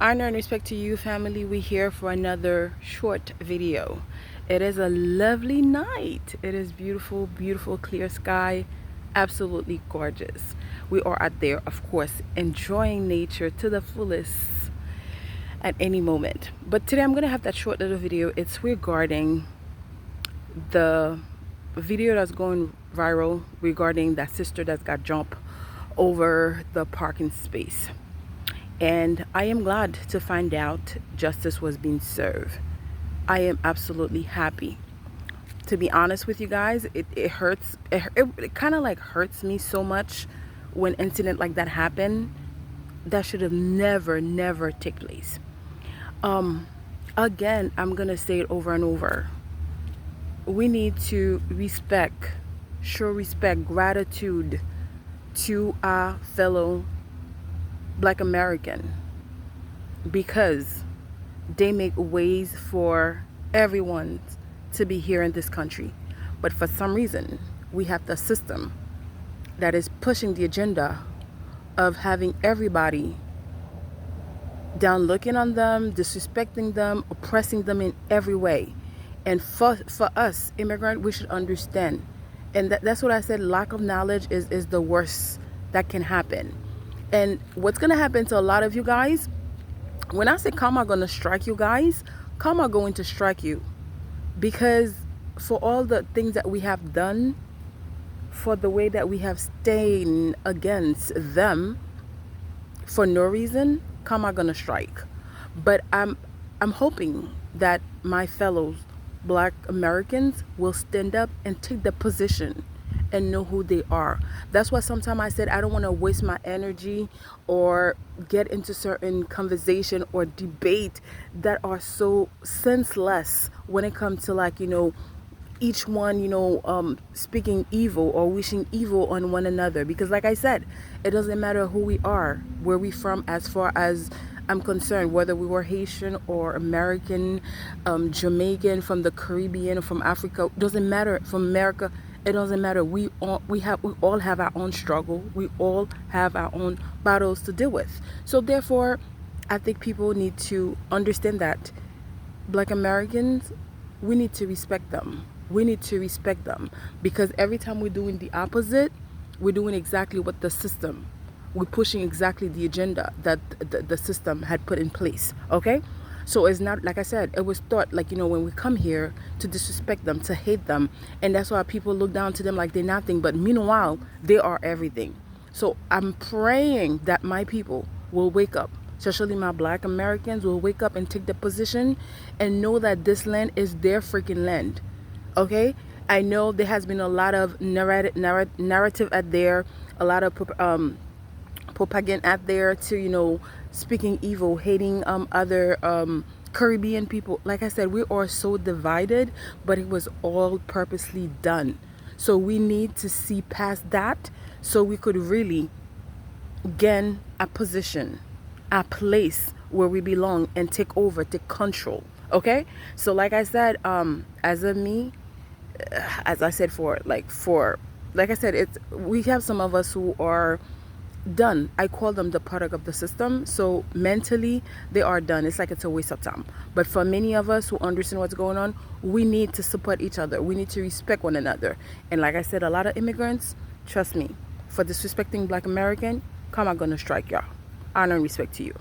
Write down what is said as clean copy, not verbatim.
Honor and respect to you, family. We here for another short video. It is a lovely night. It is beautiful, beautiful, clear sky. Absolutely gorgeous. We are out there, of course, enjoying nature to the fullest at any moment. But today I'm going to have that short little video. It's regarding the video that's going viral regarding that sister that got jumped over the parking space. And I am glad to find out justice was being served. I am absolutely happy. To be honest with you guys, it hurts. It kind of like hurts me so much when incident like that happen. That should have never take place. Again, I'm gonna say it over and over. We need to respect, show respect, gratitude to our fellow Black American, because they make ways for everyone to be here in this country. But for some reason, we have the system that is pushing the agenda of having everybody down, looking on them, disrespecting them, oppressing them in every way. And for us immigrant, we should understand. And that's what I said, lack of knowledge is the worst that can happen. And what's going to happen to a lot of you guys, when I say karma going to strike you guys, karma going to strike you. Because for all the things that we have done, for the way that we have stayed against them for no reason, karma going to strike. But I'm hoping that my fellow Black Americans will stand up and take the position and know who they are. That's why sometimes I said I don't want to waste my energy or get into certain conversation or debate that are so senseless when it comes to, like, each one, speaking evil or wishing evil on one another. Because like I said, it doesn't matter who we are, where we from, as far as I'm concerned, whether we were Haitian or American, Jamaican, from the Caribbean, from Africa, doesn't matter, from America, it doesn't matter. We all have our own struggle. We all have our own battles to deal with. So therefore, I think people need to understand that Black Americans, we need to respect them. We need to respect them, because every time we're doing the opposite, we're doing exactly what the system, we're pushing exactly the agenda that the system had put in place. Okay? So it's not, like I said, it was thought, like, when we come here, to disrespect them, to hate them. And that's why people look down to them like they're nothing. But meanwhile, they are everything. So I'm praying that my people will wake up, especially my Black Americans will wake up and take the position and know that this land is their freaking land. Okay? I know there has been a lot of narrative out there, a lot of propaganda out there to, speaking evil, hating other Caribbean people. Like I said, we are so divided, but it was all purposely done. So we need to see past that so we could really gain a position, a place where we belong, and take over, take control. Okay? So like I said, as of me, as I said, like I said, we have some of us who are done. I call them the product of the system. So mentally, they are done. It's like it's a waste of time. But for many of us who understand what's going on, we need to support each other. We need to respect one another. And like I said, a lot of immigrants, trust me, for disrespecting Black American, karma gonna strike y'all. Honor and respect to you.